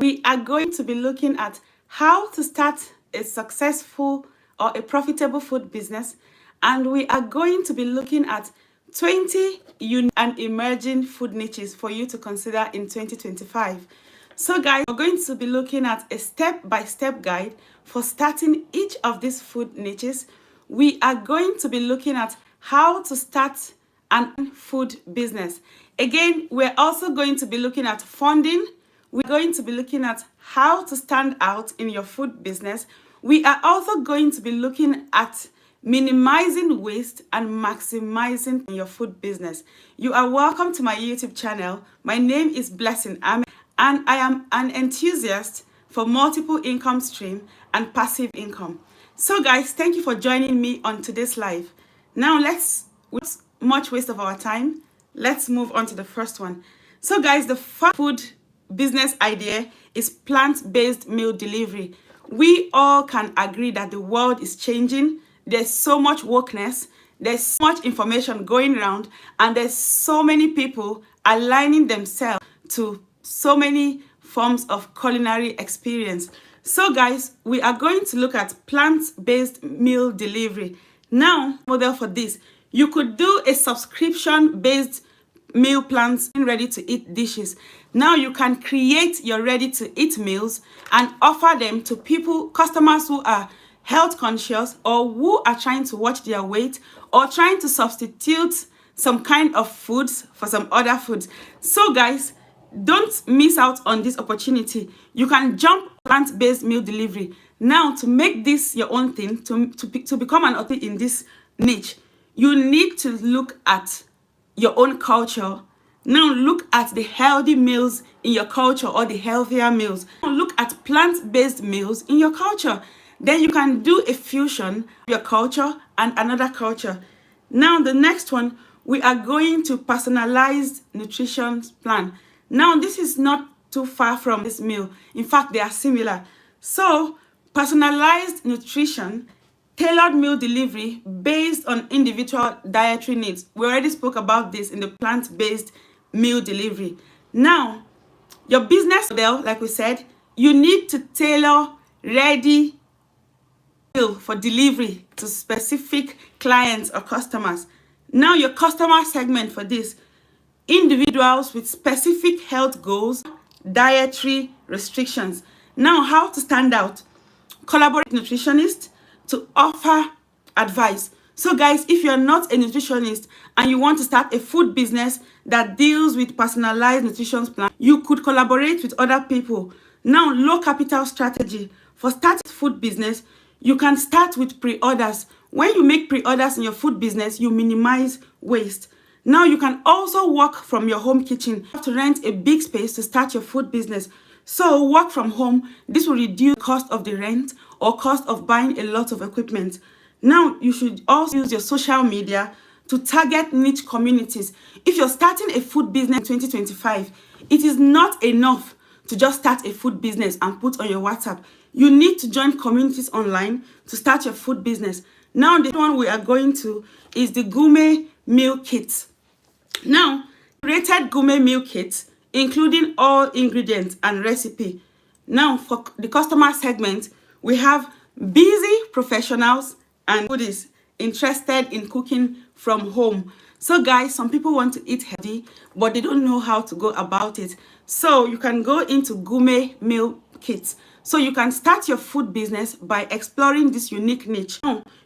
we are going to be looking at how to start a successful or a profitable food business, and we are going to be looking at 20 unique and emerging food niches for you to consider in 2025. So guys, we're going to be looking at a step-by-step guide for starting each of these food niches. We are going to be looking at how to start an food business. Again, we're also going to be looking at funding. We're going to be looking at how to stand out in your food business. We are also going to be looking at minimizing waste and maximizing your food business. You are welcome to my YouTube channel. My name is Blessing Ahmed, and I am an enthusiast for multiple income stream and passive income. So guys, thank you for joining me on today's live. Now without much waste of our time, let's move on to the first one. So guys, the first food business idea is plant-based meal delivery. We all can agree that the world is changing. There's so much wokeness, there's so much information going around, and there's so many people aligning themselves to so many forms of culinary experience. So guys, we are going to look at plant-based meal delivery. Now, model for this, you could do a subscription-based meal plans and ready-to-eat dishes. Now you can create your ready-to-eat meals and offer them to customers who are health conscious or who are trying to watch their weight or trying to substitute some kind of foods for some other foods. So guys, don't miss out on this opportunity. You can jump plant-based meal delivery. Now, to make this your own thing, to become an authority in this niche, you need to look at your own culture. Now look at the healthy meals in your culture or the healthier meals. Now look at plant-based meals in your culture. Then you can do a fusion of your culture and another culture. Now the next one, we are going to personalized nutrition plan. Now this is not too far from this meal. In fact, they are similar. So personalized nutrition, tailored meal delivery based on individual dietary needs. We already spoke about this in the plant-based meal delivery. Now, your business model, like we said, you need to tailor ready meal for delivery to specific clients or customers. Now, your customer segment for this, individuals with specific health goals, dietary restrictions. Now, how to stand out? Collaborate with nutritionists to offer advice. So guys, if you're not a nutritionist and you want to start a food business that deals with personalized nutrition plan, you could collaborate with other people. Now, low capital strategy. For starting food business, you can start with pre-orders. When you make pre-orders in your food business, you minimize waste. Now, you can also work from your home kitchen. You have to rent a big space to start your food business. So work from home. This will reduce the cost of the rent or cost of buying a lot of equipment. Now, you should also use your social media to target niche communities. If you're starting a food business in 2025, it is not enough to just start a food business and put on your WhatsApp. You need to join communities online to start your food business. Now, the one we are going to is the gourmet meal kit. Now, created gourmet meal kits, including all ingredients and recipe. Now, for the customer segment, we have busy professionals and foodies interested in cooking from home. So guys, some people want to eat healthy, but they don't know how to go about it. So you can go into gourmet meal kits. So you can start your food business by exploring this unique niche.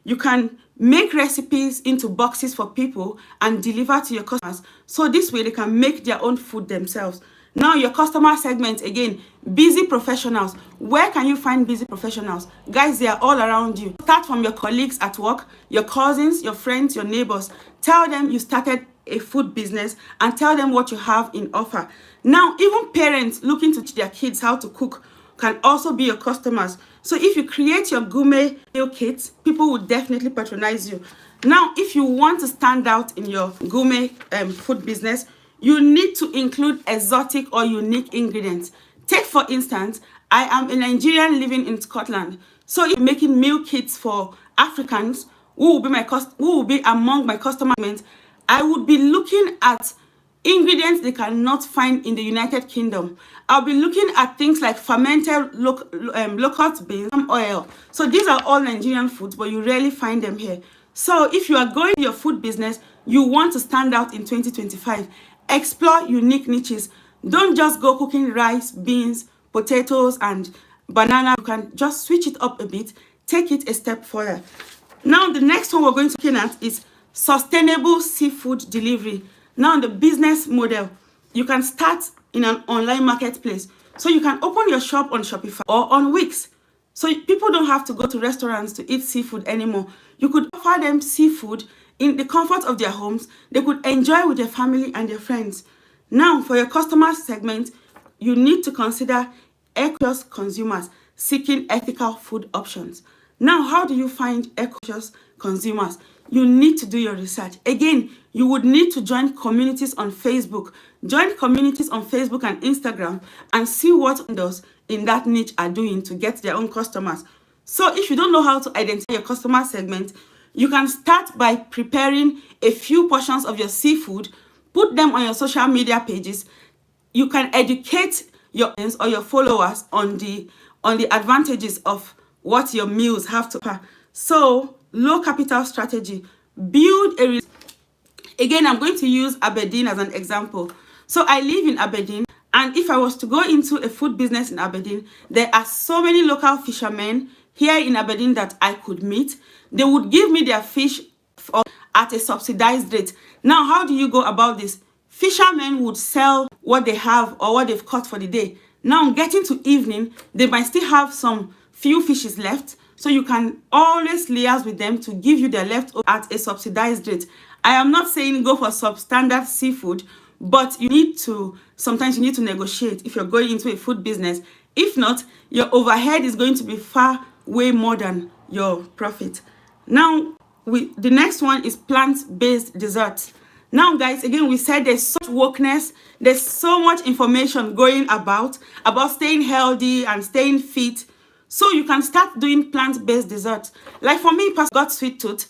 You can make recipes into boxes for people and deliver to your customers. So this way they can make their own food themselves. Now your customer segment, again, busy professionals. Where can you find busy professionals? Guys, they are all around you. Start from your colleagues at work, your cousins, your friends, your neighbors. Tell them you started a food business and tell them what you have in offer. Now, even parents looking to teach their kids how to cook can also be your customers. So if you create your gourmet meal kits, people will definitely patronize you. Now, if you want to stand out in your gourmet food business, you need to include exotic or unique ingredients. Take, for instance, I am a Nigerian living in Scotland. So if you're making meal kits for Africans who will be among my customers, I would be looking at ingredients they cannot find in the United Kingdom. I'll be looking at things like fermented locust beans, palm oil. So these are all Nigerian foods, but you rarely find them here. So if you are going to your food business, you want to stand out in 2025, explore unique niches. Don't just go cooking rice, beans, potatoes, and banana. You can just switch it up a bit, take it a step further. Now, the next one we're going to look at is sustainable seafood delivery. Now, the business model, you can start in an online marketplace. So you can open your shop on Shopify or on Wix. So people don't have to go to restaurants to eat seafood anymore. You could offer them seafood in the comfort of their homes. They could enjoy with their family and their friends. Now, for your customer segment, you need to consider eco-conscious consumers seeking ethical food options. Now, how do you find eco-conscious consumers? You need to do your research. Again, you would need to join communities on Facebook. Join communities on Facebook and Instagram and see what those in that niche are doing to get their own customers. So if you don't know how to identify your customer segment, you can start by preparing a few portions of your seafood, put them on your social media pages. You can educate your audience or your followers on the advantages of what your meals have to offer. So low capital strategy, build a again, I'm going to use Aberdeen as an example. So I live in Aberdeen, and if I was to go into a food business in Aberdeen, there are so many local fishermen here in Aberdeen that I could meet. They would give me their fish at a subsidized rate. Now, how do you go about this? Fishermen would sell what they have or what they've caught for the day. Now, getting to evening, they might still have some few fishes left. So you can always liaise with them to give you their leftover at a subsidized rate. I am not saying go for substandard seafood, but sometimes you need to negotiate if you're going into a food business. If not, your overhead is going to be far way more than your profit. Now, the next one is plant-based desserts. Now, guys, again, we said there's such wokeness, there's so much information going about staying healthy and staying fit. So you can start doing plant-based desserts. Like for me, I got sweet tooth,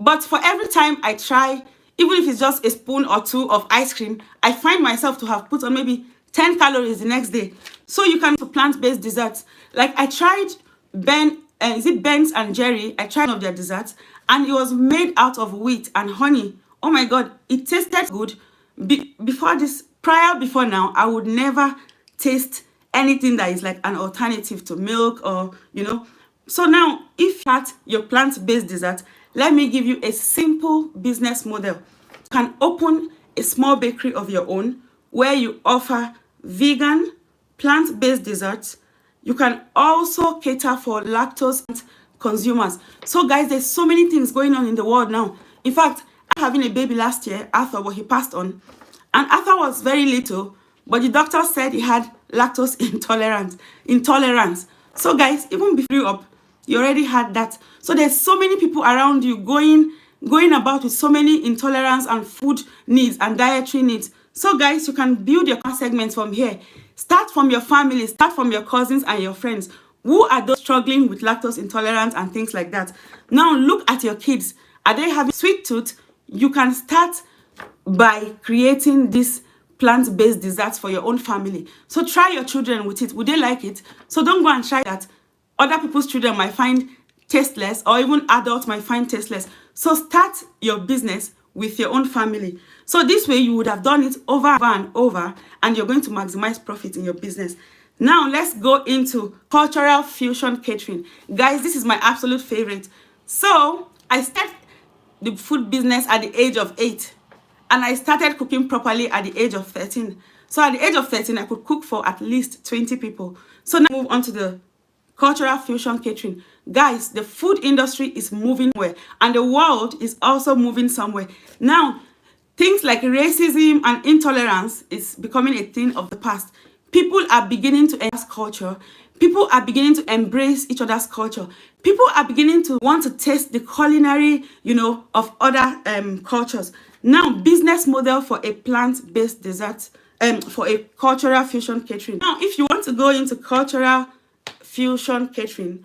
but for every time I try, even if it's just a spoon or two of ice cream, I find myself to have put on maybe 10 calories the next day. So you can do plant-based desserts. Like I tried Ben's and Jerry. I tried one of their desserts, and it was made out of wheat and honey. Oh my God, it tasted good. Before now, I would never taste anything that is like an alternative to milk or, So now, if you have your plant-based dessert, let me give you a simple business model. You can open a small bakery of your own where you offer vegan, plant-based desserts. You can also cater for lactose consumers. So guys, there's so many things going on in the world now. In fact, I was having a baby last year, Arthur, but he passed on. And Arthur was very little, but the doctor said he had lactose intolerance. So guys, even before you grew up, you already had that. So there's so many people around you going about with so many intolerance and food needs and dietary needs. So guys, you can build your segments from here. Start from your family, start from your cousins and your friends. Who are those struggling with lactose intolerance and things like that? Now look at your kids. Are they having sweet tooth? You can start by creating this plant-based desserts for your own family. So try your children with it. Would they like it? So don't go and try that other people's children might find tasteless, or even adults might find tasteless. So start your business with your own family. So this way you would have done it over and over, and you're going to maximize profit in your business. Now let's go into cultural fusion catering. Guys, this is my absolute favorite. So I started the food business at the age of 8. And I started cooking properly at the age of 13. So at the age of 13, I could cook for at least 20 people. So now move on to the cultural fusion catering. Guys, the food industry is moving somewhere, and the world is also moving somewhere. Now, things like racism and intolerance is becoming a thing of the past. People are beginning to embrace culture. People are beginning to embrace each other's culture. People are beginning to want to taste the culinary, of other cultures. Now, business model for a plant-based dessert, for a cultural fusion catering. Now, if you want to go into cultural fusion catering,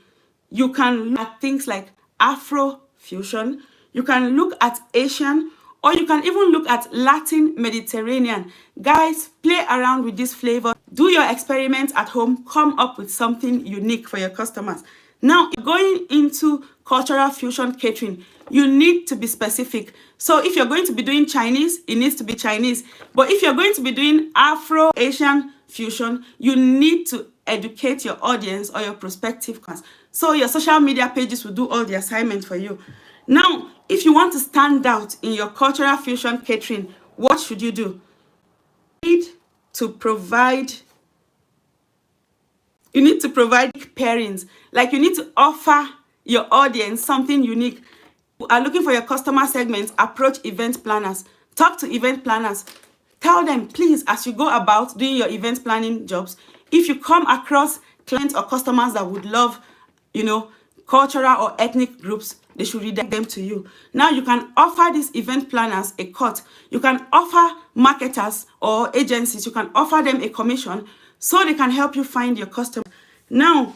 you can look at things like Afro fusion. You can look at Asian or you can even look at Latin Mediterranean. Guys, play around with this flavor. Do your experiments at home. Come up with something unique for your customers. Now, going into cultural fusion catering, you need to be specific. So if you're going to be doing Chinese, it needs to be Chinese. But if you're going to be doing Afro-Asian fusion, you need to educate your audience or your prospective customers. So your social media pages will do all the assignments for you. Now, if you want to stand out in your cultural fusion catering, what should you do? You need to provide pairings. Like, you need to offer your audience something unique. You are looking for your customer segments, approach event planners. Talk to event planners. Tell them, please, as you go about doing your event planning jobs, if you come across clients or customers that would love, cultural or ethnic groups, they should redirect them to you. Now, you can offer these event planners a cut. You can offer marketers or agencies, you can offer them a commission so they can help you find your customers. Now,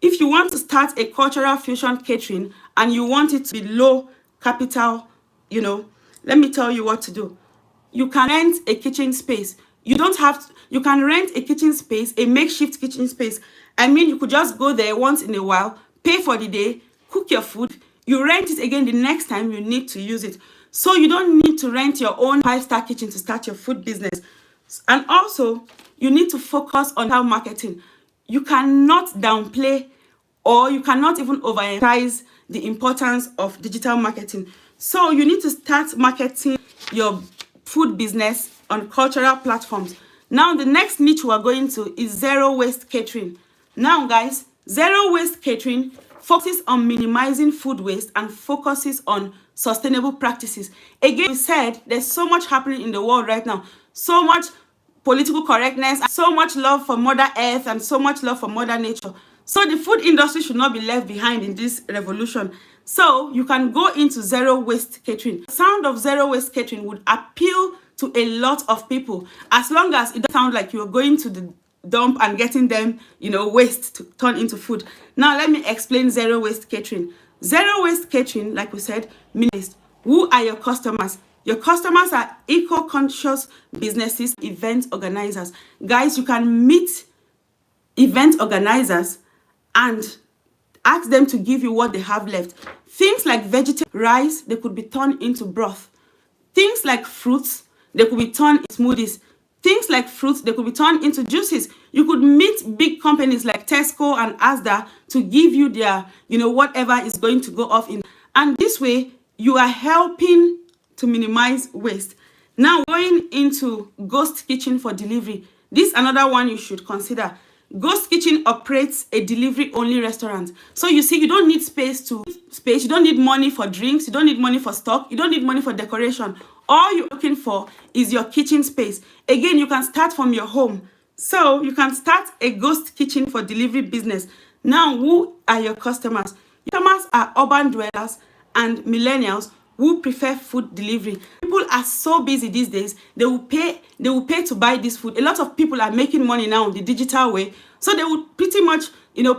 if you want to start a cultural fusion catering and you want it to be low capital, let me tell you what to do. You can rent a kitchen space. You can rent a kitchen space, a makeshift kitchen space. I mean, you could just go there once in a while, pay for the day, cook your food, you rent it again the next time you need to use it. So you don't need to rent your own 5-star kitchen to start your food business. And also, you need to focus on how marketing. You cannot downplay or you cannot even overemphasize the importance of digital marketing. So you need to start marketing your food business on cultural platforms. Now, the next niche we're going to is zero waste catering. Now, guys, zero waste catering focuses on minimizing food waste and focuses on sustainable practices. Again, we said there's so much happening in the world right now, so much political correctness, so much love for Mother Earth, and so much love for Mother Nature. So the food industry should not be left behind in this revolution. So you can go into zero waste catering. The sound of zero waste catering would appeal to a lot of people, as long as it doesn't sound like you're going to the dump and getting them, waste to turn into food. Now, let me explain zero waste catering. Zero waste catering, like we said, means who are your customers? Your customers are eco-conscious businesses, event organizers. Guys, you can meet event organizers and ask them to give you what they have left. Things like vegetable rice, they could be turned into broth. Things like fruits, they could be turned into smoothies. Things like fruits, they could be turned into juices. You could meet big companies like Tesco and Asda to give you their, whatever is going to go off in. And this way, you are helping to minimize waste. Now, going into ghost kitchen for delivery. This is another one you should consider. Ghost kitchen operates a delivery-only restaurant. So you see, you don't need space. You don't need money for drinks. You don't need money for stock. You don't need money for decoration. All you're looking for is your kitchen space. Again, you can start from your home. So you can start a ghost kitchen for delivery business. Now, who are your customers? Your customers are urban dwellers and millennials who prefer food delivery. People are so busy these days, they will pay to buy this food. A lot of people are making money now the digital way. So they would pretty much,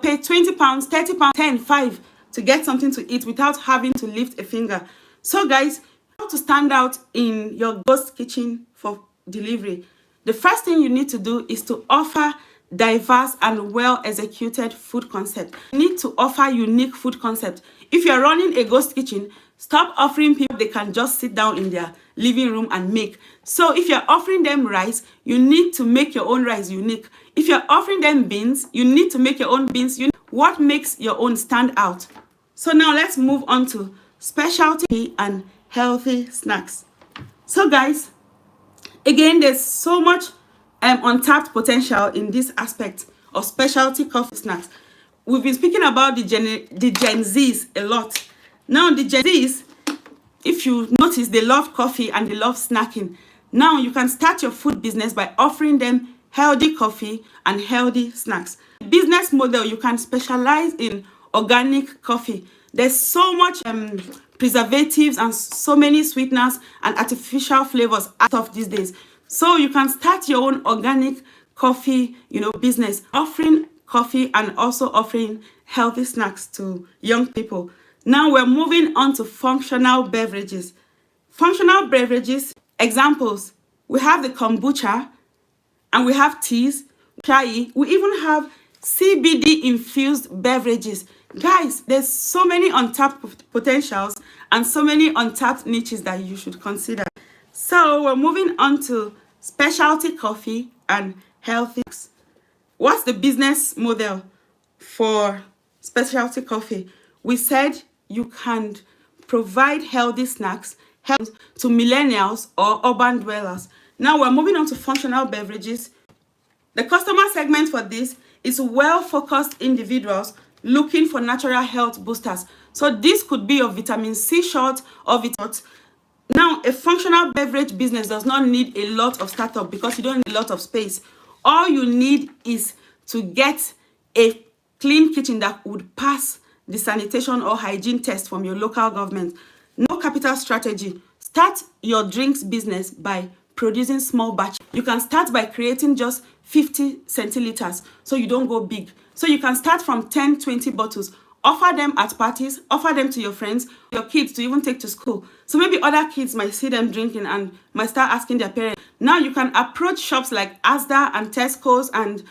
pay 20 pounds, 30 pounds, 10, 5 to get something to eat without having to lift a finger. So guys, how to stand out in your ghost kitchen for delivery? The first thing you need to do is to offer diverse and well-executed food concept. You need to offer unique food concept. If you're running a ghost kitchen, stop offering people they can just sit down in their living room and make. So if you're offering them rice, you need to make your own rice unique. If you're offering them beans, you need to make your own beans unique. What makes your own stand out? So now let's move on to specialty and healthy snacks. So guys, again, there's so much untapped potential in this aspect of specialty coffee snacks. We've been speaking about the Gen Zs a lot. Now, the Gen Zs, if you notice, they love coffee and they love snacking. Now, you can start your food business by offering them healthy coffee and healthy snacks. Business model, you can specialize in organic coffee. There's so much preservatives and so many sweeteners and artificial flavors out of these days. So you can start your own organic coffee, business, offering coffee and also offering healthy snacks to young people. Now we're moving on to functional beverages. Functional beverages, examples, we have the kombucha, and we have teas, chai, we even have CBD infused beverages. Guys, there's so many untapped potentials and so many untapped niches that you should consider. So we're moving on to specialty coffee and healthy. What's the business model for specialty coffee? We said you can provide healthy snacks to millennials or urban dwellers. Now we're moving on to functional beverages. The customer segment for this is well-focused individuals looking for natural health boosters. So this could be your vitamin C shot or vitamin. Now, a functional beverage business does not need a lot of startup because you don't need a lot of space. All you need is to get a clean kitchen that would pass the sanitation or hygiene test from your local government. No capital strategy. Start your drinks business by producing small batch. You can start by creating just 50 centiliters so you don't go big. So you can start from 10, 20 bottles. Offer them at parties, offer them to your friends, your kids to even take to school. So maybe other kids might see them drinking and might start asking their parents. Now you can approach shops like Asda and Tesco's and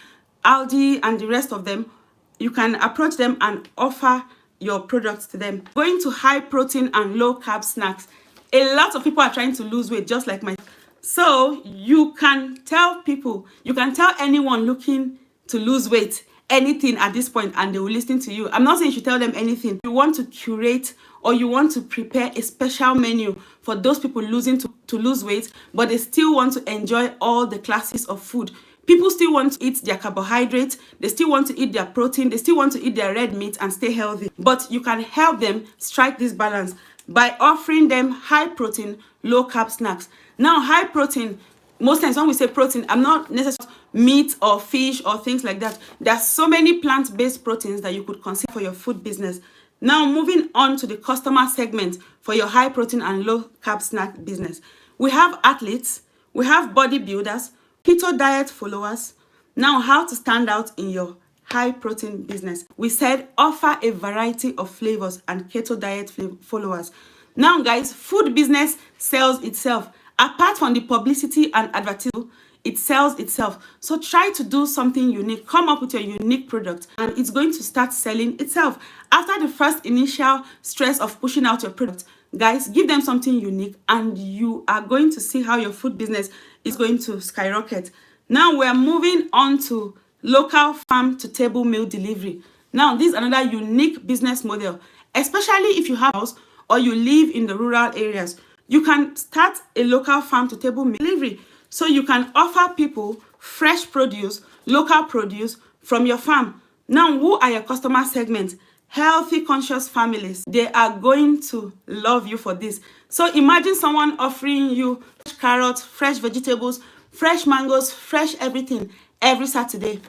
Aldi and the rest of them. You can approach them and offer your products to them. Going to high protein and low carb snacks. A lot of people are trying to lose weight just like myself. So you can tell people, you can tell anyone looking to lose weight anything at this point and they will listen to you. I'm not saying you should tell them anything. You want to curate or you want to prepare a special menu for those people losing to lose weight, but they still want to enjoy all the classes of food. People still want to eat their carbohydrates, they still want to eat their protein, they still want to eat their red meat and stay healthy. But you can help them strike this balance by offering them high protein, low carb snacks. Now, high protein, most times when we say protein, I'm not necessarily meat or fish or things like that. There's so many plant-based proteins that you could consider for your food business. Now, moving on to the customer segment for your high protein and low carb snack business. We have athletes, we have bodybuilders, keto diet followers. Now, how to stand out in your high protein business. We said offer a variety of flavors and keto diet followers. Now, guys, food business sells itself. Apart from the publicity and advertising, it sells itself. So try to do something unique. Come up with your unique product and it's going to start selling itself. After the first initial stress of pushing out your product, guys, give them something unique and you are going to see how your food business is going to skyrocket. Now we're moving on to local farm to table meal delivery. Now, this is another unique business model, especially if you have a house or you live in the rural areas. You can start a local farm to table meal delivery. So you can offer people fresh produce, local produce from your farm. Now, who are your customer segments? Healthy, conscious families. They are going to love you for this. So imagine someone offering you fresh carrots, fresh vegetables, fresh mangoes, fresh everything every Saturday.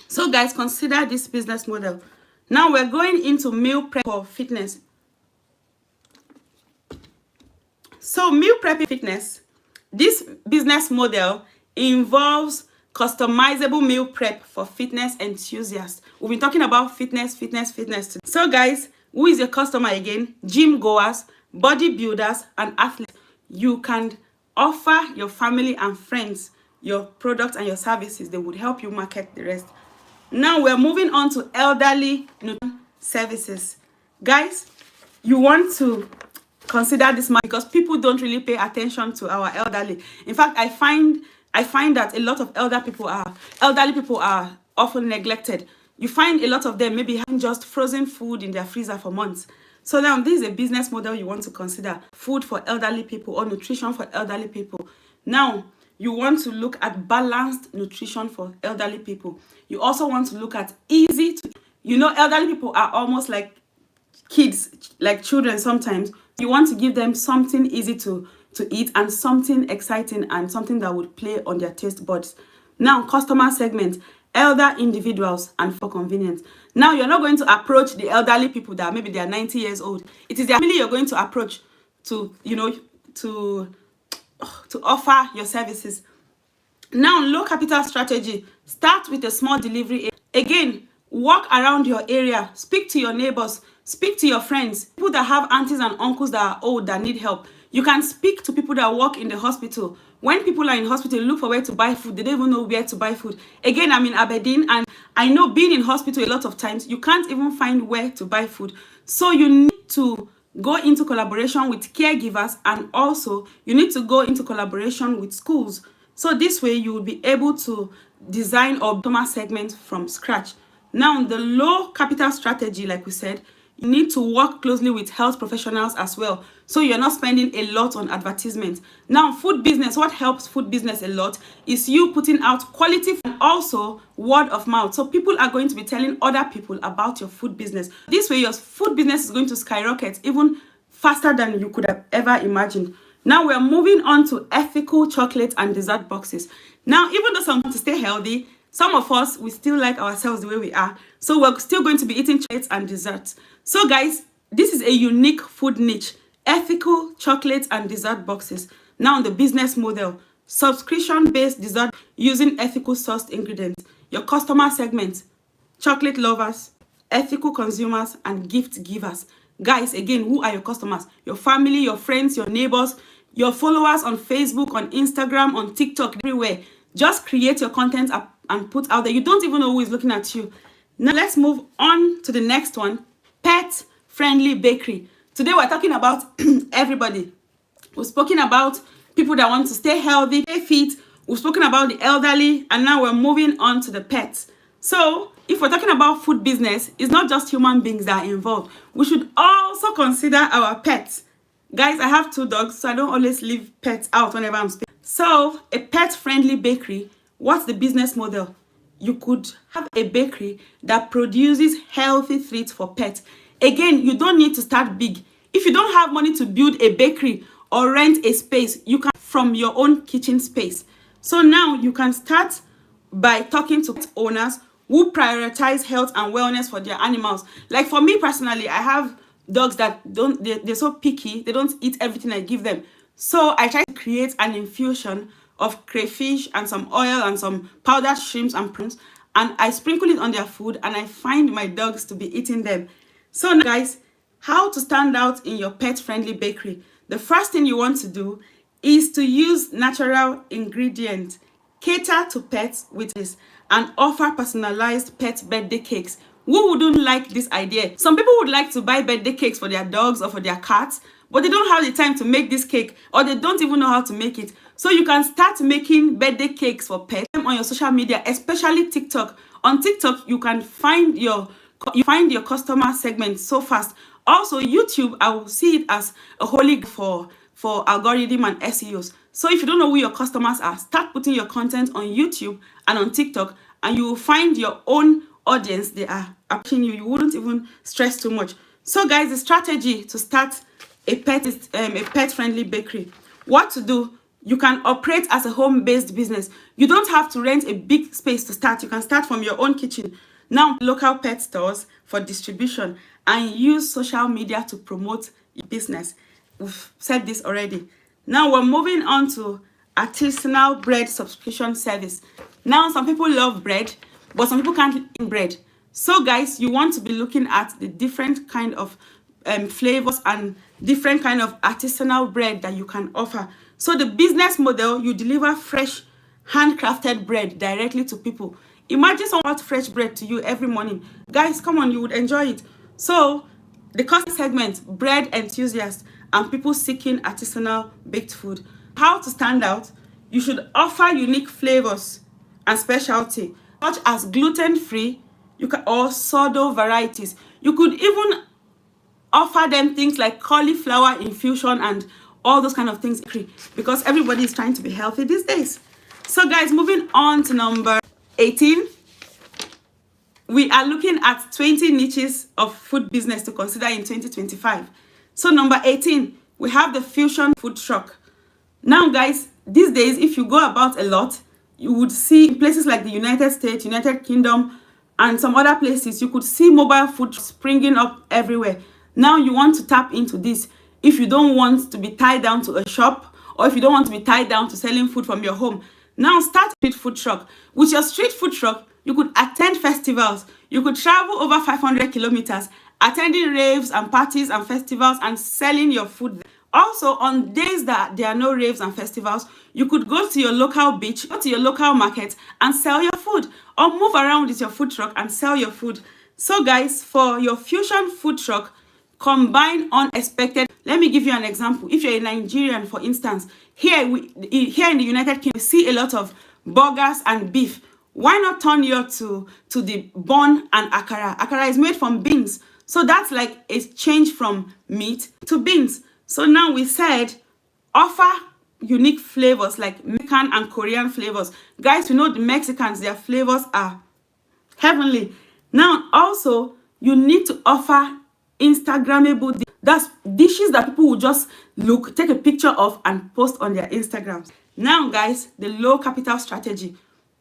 So guys, consider this business model. Now we're going into meal prep for fitness. So meal prepping fitness, this business model involves customizable meal prep for fitness enthusiasts. We've been talking about fitness today. So guys, who is your customer again? Gym goers, bodybuilders, and athletes. You can offer your family and friends your products and your services. They would help you market the rest. Now we're moving on to elderly nutrition services. Guys, you want to consider this because people don't really pay attention to our elderly. In fact, I find that a lot of elderly people are often neglected. You find a lot of them maybe having just frozen food in their freezer for months. So now this is a business model you want to consider. Food for elderly people or nutrition for elderly people. Now, you want to look at balanced nutrition for elderly people. You also want to look at easy to, elderly people are almost like kids, like children sometimes. You want to give them something easy to eat and something exciting and something that would play on their taste buds. Now, customer segment, elder individuals and for convenience. Now, you're not going to approach the elderly people that maybe they are 90 years old. It is their family you're going to approach to, to offer your services. Now, low capital strategy. Start with a small delivery. Again, walk around your area. Speak to your neighbors. Speak to your friends. People that have aunties and uncles that are old that need help. You can speak to people that work in the hospital. When people are in hospital, look for where to buy food. They don't even know where to buy food. Again, I'm in Aberdeen, and I know being in hospital a lot of times, you can't even find where to buy food. So you need to go into collaboration with caregivers, and also you need to go into collaboration with schools. So this way you will be able to design or customer segment from scratch. Now, the low capital strategy, like we said, you need to work closely with health professionals as well, so you're not spending a lot on advertisement. Now, food business, what helps food business a lot is you putting out quality and also word of mouth. So people are going to be telling other people about your food business. This way your food business is going to skyrocket even faster than you could have ever imagined. Now we're moving on to ethical chocolate and dessert boxes. Now, even though some want to stay healthy, some of us, we still like ourselves the way we are. So we're still going to be eating chocolates and desserts. So guys, this is a unique food niche, ethical chocolate and dessert boxes. Now the business model, subscription-based dessert using ethical sourced ingredients. Your customer segment, chocolate lovers, ethical consumers, and gift givers. Guys, again, who are your customers? Your family, your friends, your neighbors, your followers on Facebook, on Instagram, on TikTok, everywhere. Just create your content up and put out there. You don't even know who is looking at you. Now let's move on to the next one, pet friendly bakery. Today we're talking about everybody. We've spoken about people that want to stay healthy, stay fit. We've spoken about the elderly, and now we're moving on to the pets. So if we're talking about food business, it's not just human beings that are involved. We should also consider our pets. Guys, I have 2 dogs, so I don't always leave pets out whenever I'm speaking. So a pet-friendly bakery, what's the business model? You could have a bakery that produces healthy treats for pets. Again, you don't need to start big. If you don't have money to build a bakery or rent a space, you can from your own kitchen space. So now you can start by talking to owners who prioritize health and wellness for their animals. Like for me personally, I have dogs that they're so picky, they don't eat everything I give them. So I try to create an infusion of crayfish and some oil and some powdered shrimps and prawns, and I sprinkle it on their food, and I find my dogs to be eating them. So now guys, how to stand out in your pet-friendly bakery? The first thing you want to do is to use natural ingredients, cater to pets with this, and offer personalized pet birthday cakes. Who wouldn't like this idea? Some people would like to buy birthday cakes for their dogs or for their cats, but they don't have the time to make this cake, or they don't even know how to make it. So you can start making birthday cakes for pets on your social media, especially TikTok. On TikTok, you can find your customer segment so fast. Also, YouTube, I will see it as a holy for algorithm and SEOs. So if you don't know who your customers are, start putting your content on YouTube and on TikTok, and you will find your own audience. They are watching you. You wouldn't even stress too much. So guys, the strategy to start a pet-friendly bakery. What to do? You can operate as a home-based business. You don't have to rent a big space to start. You can start from your own kitchen. Now, local pet stores for distribution, and use social media to promote your business. We've said this already. Now we're moving on to artisanal bread subscription service. Now, some people love bread, but some people can't eat bread. So guys, you want to be looking at the different kind of flavors and different kind of artisanal bread that you can offer. So the business model, you deliver fresh handcrafted bread directly to people. Imagine someone brought fresh bread to you every morning. Guys, come on, you would enjoy it. So the customer segment, bread enthusiasts and people seeking artisanal baked food. How to stand out? You should offer unique flavors and specialty, such as gluten-free, or sourdough varieties. You could even offer them things like cauliflower infusion and all those kind of things, because everybody is trying to be healthy these days. So guys, moving on to number 18. We are looking at 20 niches of food business to consider in 2025. So number 18, we have the fusion food truck. Now guys, these days, if you go about a lot, you would see places like the United States, United Kingdom, and some other places, you could see mobile food springing up everywhere. Now you want to tap into this if you don't want to be tied down to a shop, or if you don't want to be tied down to selling food from your home. Now start a street food truck. With your street food truck, you could attend festivals. You could travel over 500 kilometers, attending raves and parties and festivals and selling your food. Also, on days that there are no raves and festivals, you could go to your local beach, go to your local market and sell your food, or move around with your food truck and sell your food. So guys, for your fusion food truck, combine unexpected. Let me give you an example. If you're a Nigerian, for instance, here in the United Kingdom, we see a lot of burgers and beef. Why not turn your to the bun and akara? Akara is made from beans. So that's like a change from meat to beans. So now we said offer unique flavors like Mexican and Korean flavors. Guys, you know the Mexicans, their flavors are heavenly. Now also you need to offer Instagrammable. That's dishes that people will just look, take a picture of and post on their Instagrams. Now guys, the low capital strategy.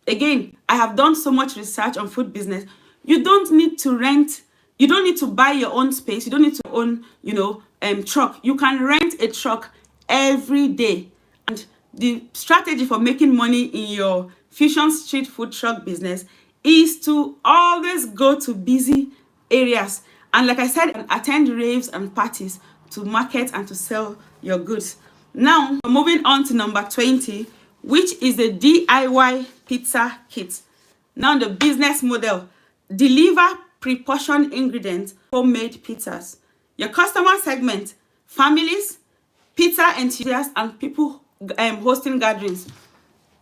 Again, I have done so much research on food business. You don't need to rent, you don't need to buy your own space, you don't need to own, truck. You can rent a truck every day. And the strategy for making money in your fusion street food truck business is to always go to busy areas. And like I said, attend raves and parties to market and to sell your goods. Now, moving on to number 20, which is the DIY pizza kit. Now, the business model: deliver pre-portioned ingredients, homemade pizzas. Your customer segment: families, pizza enthusiasts, and people hosting gatherings.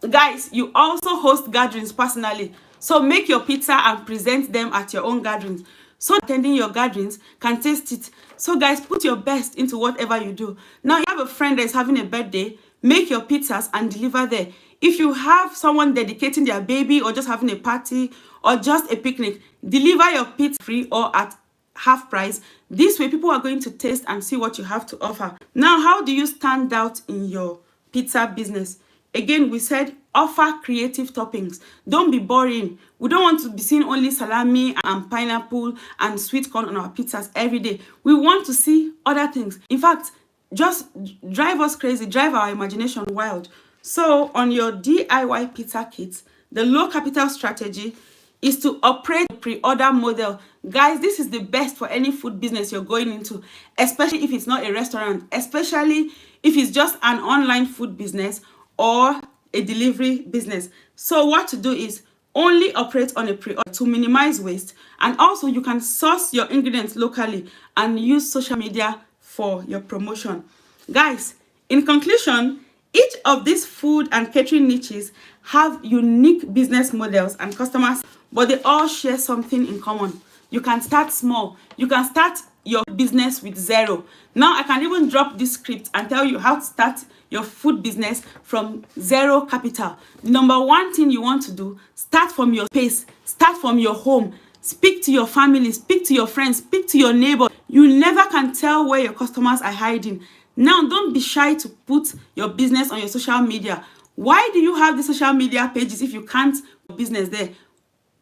Guys, you also host gatherings personally, so make your pizza and present them at your own gatherings, so attending your gatherings can taste it. So guys, put your best into whatever you do. Now you have a friend that is having a birthday, make your pizzas and deliver there. If you have someone dedicating their baby, or just having a party, or just a picnic, deliver your pizza free or at half price. This way people are going to taste and see what you have to offer. Now, how do you stand out in your pizza business? Again, we said offer creative toppings. Don't be boring. We don't want to be seeing only salami and pineapple and sweet corn on our pizzas every day. We want to see other things. In fact, just drive us crazy, drive our imagination wild. So on your DIY pizza kits, the low capital strategy is to operate a pre-order model. Guys, this is the best for any food business you're going into, especially if it's not a restaurant, especially if it's just an online food business or a delivery business. So what to do is only operate on a pre-order to minimize waste, and also you can source your ingredients locally and use social media for your promotion. Guys, in conclusion, each of these food and catering niches have unique business models and customers, but they all share something in common. You can start small. You can start your business with zero. Now I can even drop this script and tell you how to start your food business from zero capital. Number one thing you want to do: start from your space, start from your home. Speak to your family, speak to your friends, speak to your neighbor. You never can tell where your customers are hiding. Now, don't be shy to put your business on your social media. Why do you have the social media pages if you can't put business there?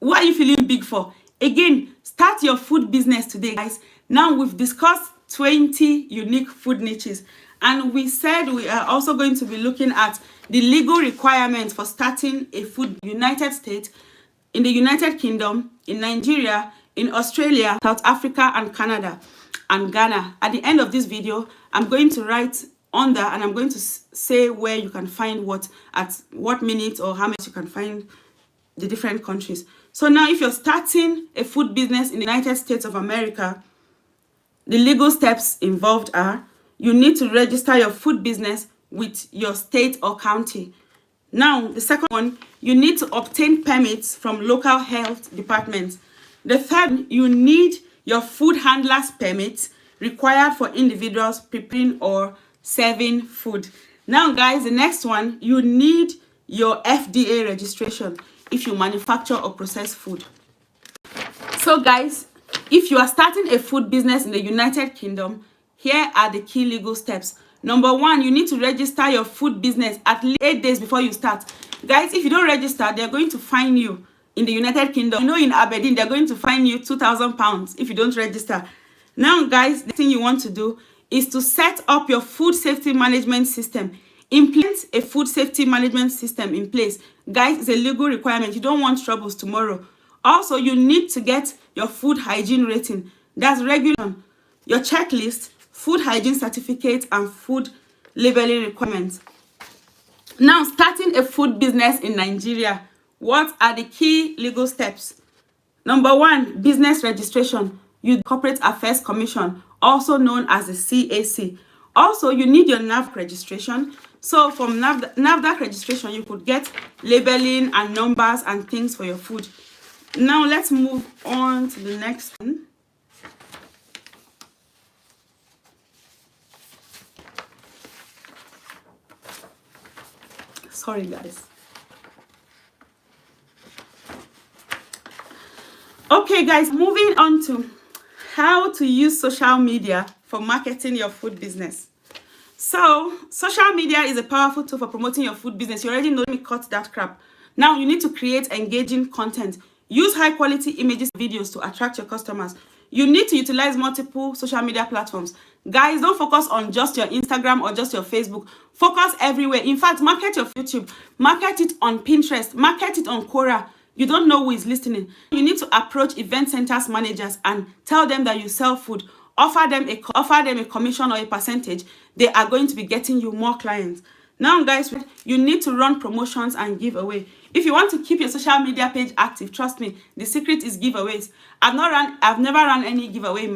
What are you feeling big for? Again, start your food business today, guys. Now, we've discussed 20 unique food niches, and we said we are also going to be looking at the legal requirements for starting a food in the United States, in the United Kingdom, in Nigeria, in Australia, South Africa, and Canada, and Ghana. At the end of this video, I'm going to write under, and I'm going to say where you can find what, at what minute, or how much you can find the different countries. So now, if you're starting a food business in the United States of America, the legal steps involved are: you need to register your food business with your state or county. Now, the second one, you need to obtain permits from local health departments. The third, you need your food handler's permit required for individuals preparing or serving food. Now, guys, the next one, you need your FDA registration if you manufacture or process food. So, guys, if you are starting a food business in the United Kingdom, here are the key legal steps. Number one, you need to register your food business at least 8 days before you start. Guys, if you don't register, they're going to fine you. In the United Kingdom, you know, in Aberdeen, they're going to fine you £2,000 if you don't register. Now, guys, the thing you want to do is to set up your food safety management system. Implement a food safety management system in place. Guys, it's a legal requirement. You don't want troubles tomorrow. Also, you need to get your food hygiene rating. That's regular. Your checklist food hygiene certificate, and food labeling requirements. Now, starting a food business in Nigeria, what are the key legal steps? Number one, business registration. You Corporate Affairs Commission, also known as the CAC. Also, you need your NAFDAC registration. So from NAFDAC registration, you could get labeling and numbers and things for your food. Now, let's move on to the next one. Sorry, guys. Okay, guys, moving on to how to use social media for marketing your food business. So, social media is a powerful tool for promoting your food business. You already know. Let me cut that crap. Now, you need to create engaging content. Use high quality images, videos to attract your customers. You need to utilize multiple social media platforms. Guys, don't focus on just your Instagram or just your Facebook. Focus everywhere. In fact, market your YouTube. Market it on Pinterest. Market it on Quora. You don't know who is listening. You need to approach event centers managers and tell them that you sell food. Offer them a commission or a percentage. They are going to be getting you more clients. Now, guys, you need to run promotions and giveaway. If you want to keep your social media page active, trust me, the secret is giveaways. I've never run any giveaway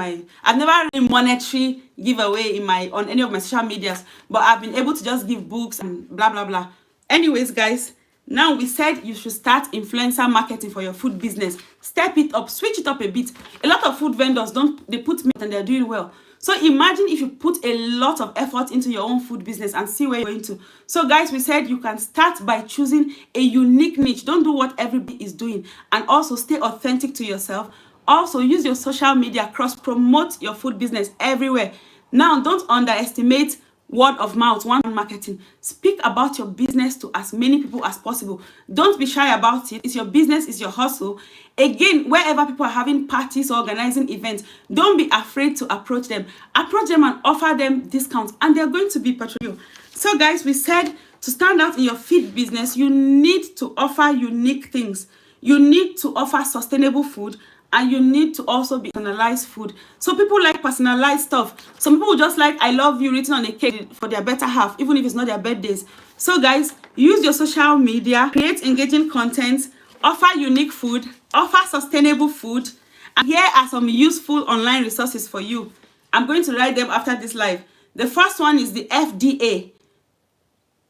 I've never run a monetary giveaway on any of my social medias, but I've been able to just give books and blah blah blah. Anyways, guys, now we said you should start influencer marketing for your food business. Step it up, switch it up a bit. A lot of food vendors they put meat and they're doing well. So imagine if you put a lot of effort into your own food business and see where you're going to. So guys, we said you can start by choosing a unique niche. Don't do what everybody is doing, and also stay authentic to yourself. Also use your social media, cross-promote your food business everywhere. Now, don't underestimate word of mouth, one marketing. Speak about your business to as many people as possible. Don't be shy about it. It's your business, it's your hustle. Again, wherever people are having parties or organizing events, don't be afraid to approach them. Approach them and offer them discounts, and they're going to be patrolling you. So guys, we said to stand out in your feed business, you need to offer unique things. You need to offer sustainable food, and you need to also be personalized food. So people like personalized stuff. Some people just like "I love you" written on a cake for their better half, even if it's not their birthdays. So guys, use your social media, create engaging content, offer unique food, offer sustainable food, and here are some useful online resources for you. I'm going to write them after this live. The first one is the FDA.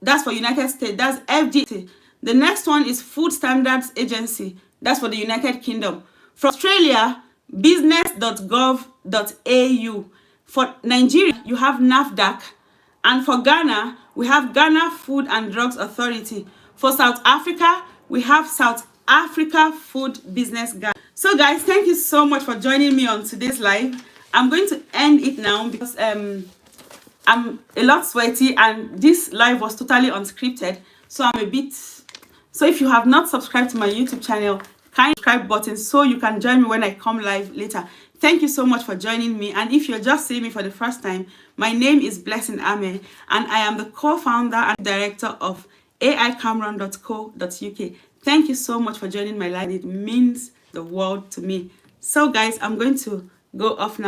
That's for United States. That's FDA. The next one is Food Standards Agency. That's for the United Kingdom. For Australia, business.gov.au. For Nigeria, you have NAFDAC. And for Ghana, we have Ghana Food and Drugs Authority. For South Africa, we have South Africa Food Business Guide. So guys, thank you so much for joining me on today's live. I'm going to end it now because I'm a lot sweaty and this live was totally unscripted. So so if you have not subscribed to my YouTube channel, kindly subscribe button so you can join me when I come live later. Thank you so much for joining me. And if you're just seeing me for the first time, my name is Blessing Ame, and I am the co-founder and director of aicameron.co.uk. Thank you so much for joining my live. It means the world to me. So guys, I'm going to go off now.